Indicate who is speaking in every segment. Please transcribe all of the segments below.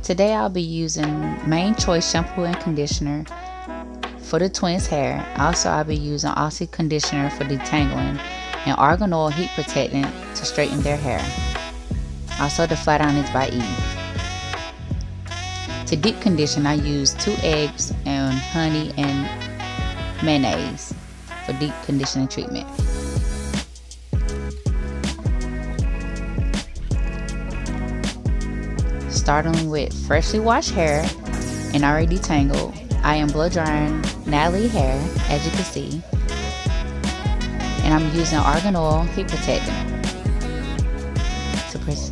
Speaker 1: Today I'll be using Main Choice shampoo and conditioner for the twins' hair. Also, I'll be using Aussie conditioner for detangling and argan oil heat protectant to straighten their hair. Also, the flat iron is by Eve. To deep condition, I use 2 eggs and honey and mayonnaise for deep conditioning treatment. Starting with freshly washed hair and already detangled, I am blow drying Natalie hair, as you can see, and I'm using argan oil heat protectant to press.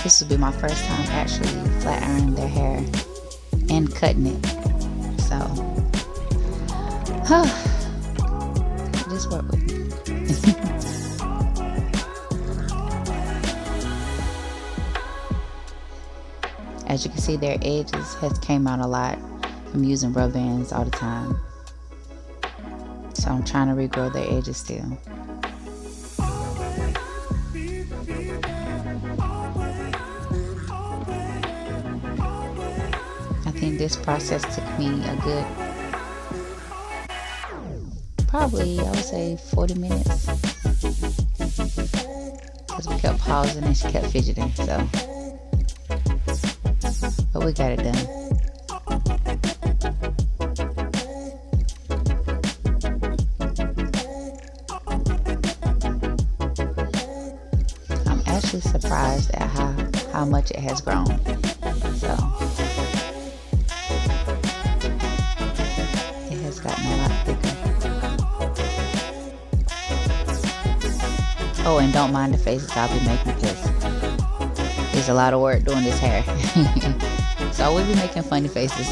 Speaker 1: This will be my first time actually flat ironing their hair and cutting it. So, just work with me. As you can see, their edges has came out a lot. I'm using rubber bands all the time. So I'm trying to regrow their edges still. I think this process took me a good, probably I would say 40 minutes, because we kept pausing and she kept fidgeting, so, but we got it done. I'm actually surprised at how much it has grown, so gotten a lot thicker. Oh, and don't mind the faces I'll be making, because there's a lot of work doing this hair. So I will be making funny faces.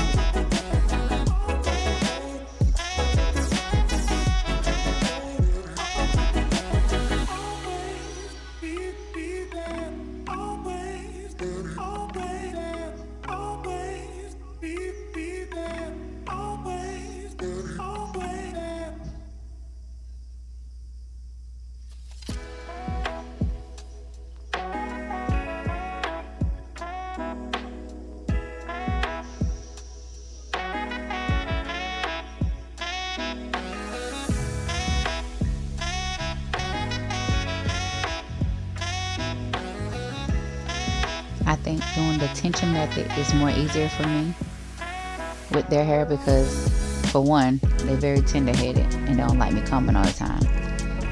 Speaker 1: I think doing the tension method is more easier for me with their hair, because for one, they're very tender-headed and they don't like me combing all the time.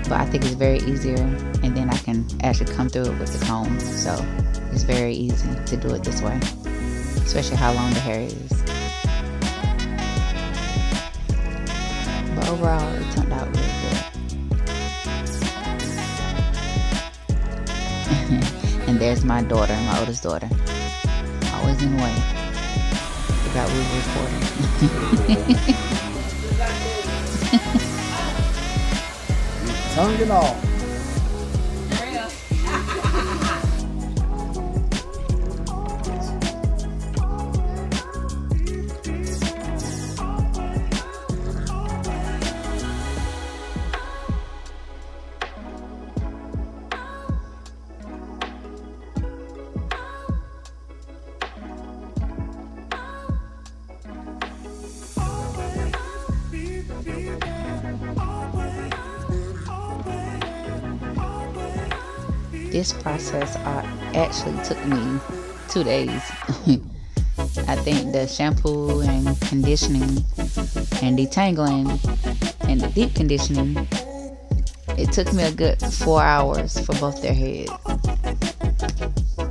Speaker 1: But I think it's very easier, and then I can actually come through it with the comb. So it's very easy to do it this way, especially how long the hair is. But overall, it turned out really good. And there's my daughter, my oldest daughter. Always in the way. Forgot we were recording.
Speaker 2: Tongue and all.
Speaker 1: This process actually took me 2 days. I think the shampoo and conditioning and detangling and the deep conditioning, it took me a good 4 hours for both their heads.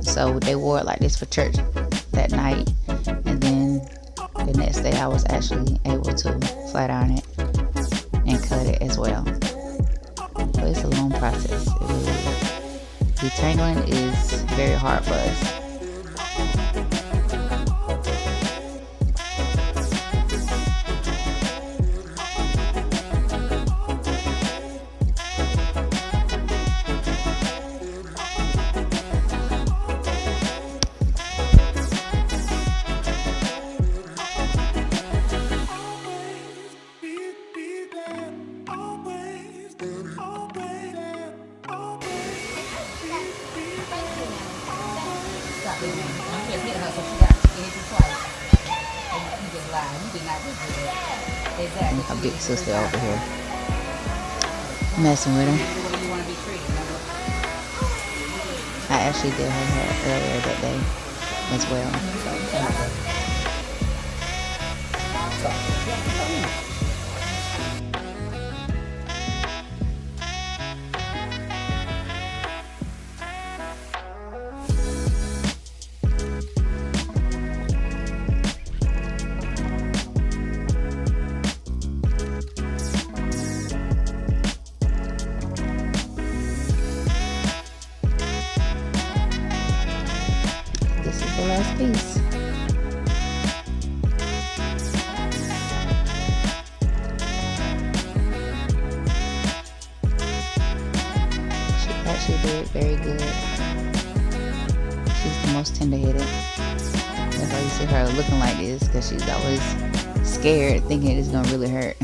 Speaker 1: So they wore it like this for church that night, and then the next day I was actually able to flat iron it and cut it as well. But it's a long process. It really is. Detangling is very hard for us. And her big sister over here messing with her. I actually did her hair earlier that day as well. This is the last piece. She did very good. She's the most tender-headed. That's why you see her looking like this, because she's always scared, thinking it's gonna really hurt.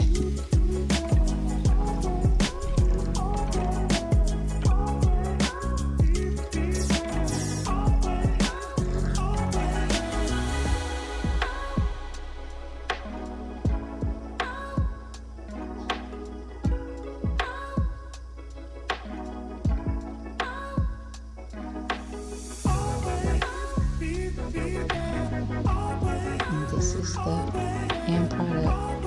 Speaker 1: This is the end product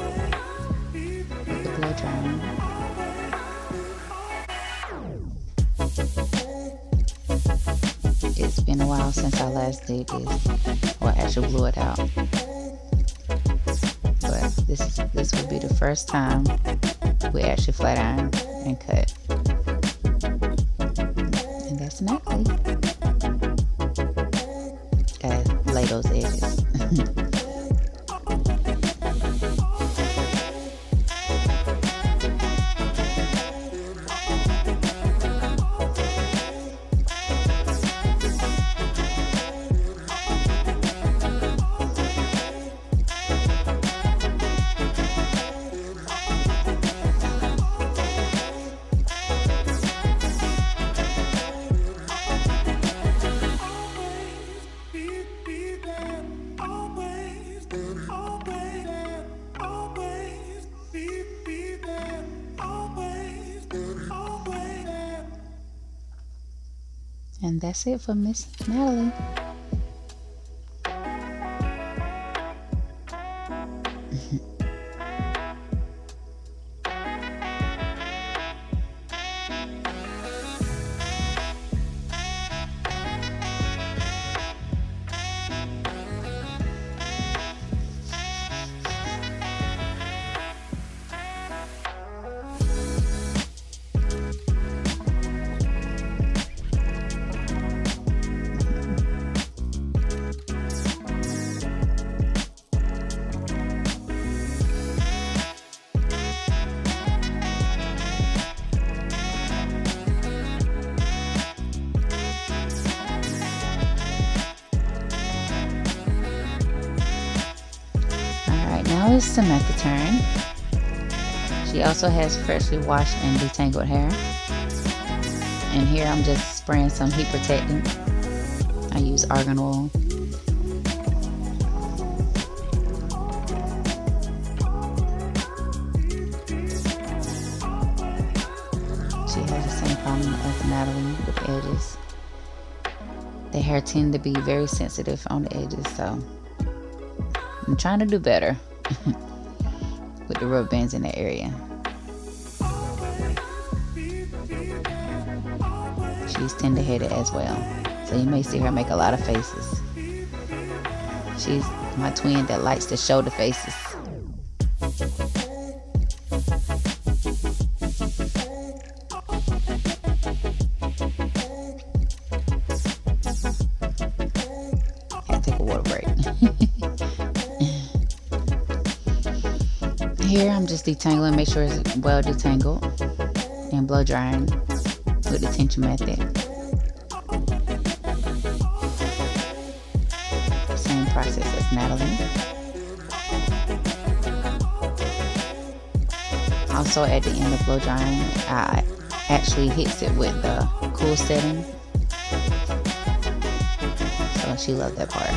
Speaker 1: with the blow dryer. It's been a while since I last did this, or actually blew it out. But this would be the first time we actually flat iron and cut. And that's nicely. Gotta lay those edges. And that's it for Miss Natalie. Now it's Samantha's turn. She also has freshly washed and detangled hair. And here I'm just spraying some heat protectant. I use argan oil. She has the same problem as Natalie with the edges. The hair tend to be very sensitive on the edges, so I'm trying to do better with the rubber bands in that area. She's tender-headed as well, so you may see her make a lot of faces. She's my twin that likes to show the faces. Had to take a water break. Here I'm just detangling, make sure it's well detangled, and blow drying with the tension method. Same process as Natalie. Also at the end of blow drying, I actually hits it with the cool setting. So she loved that part.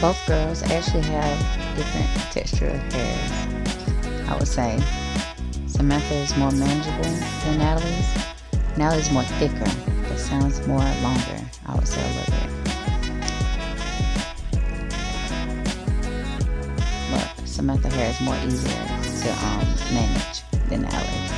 Speaker 1: Both girls actually have different texture of hairs, I would say. Samantha is more manageable than Natalie's. Natalie's more thicker, but sounds more longer, I would say a little bit. But Samantha's hair is more easier to manage than Natalie's.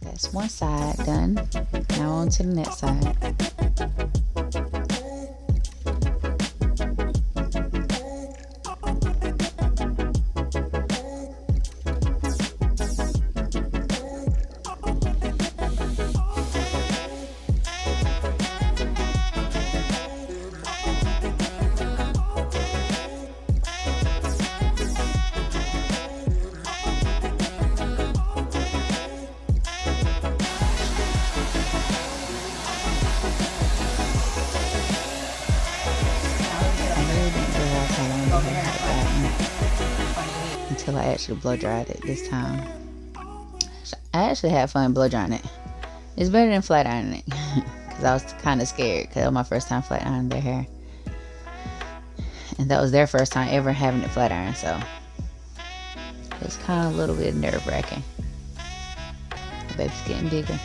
Speaker 1: That's one side done. Now on to the next side. Until I actually blow dried it this time. I actually had fun blow drying it. It's better than flat ironing it because I was kind of scared because it was my first time flat ironing their hair, and that was their first time ever having it flat ironed, so it was kind of a little bit nerve wracking. The baby's getting bigger.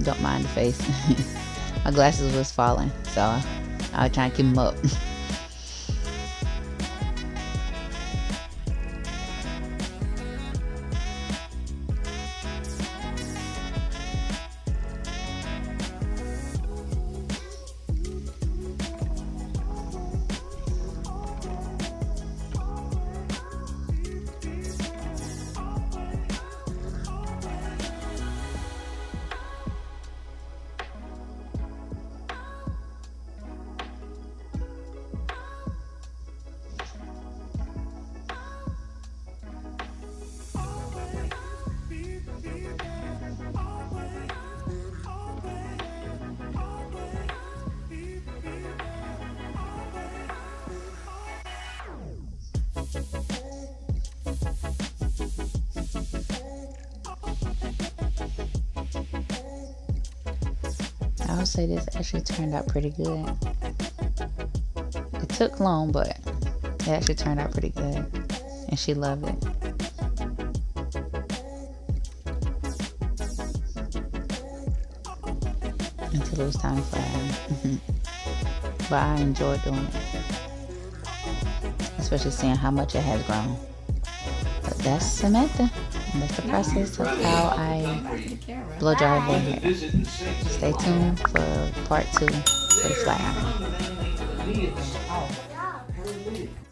Speaker 1: Don't mind the face. My glasses was falling, so I was trying to keep them up. I would say this actually turned out pretty good. It took long, but it actually turned out pretty good, and she loved it. Until it was time to flat iron. But I enjoyed doing it, especially seeing how much it has grown. But that's Samantha. And that's the process of how I blow dry their hair. Stay tuned for part 2 for the flat iron.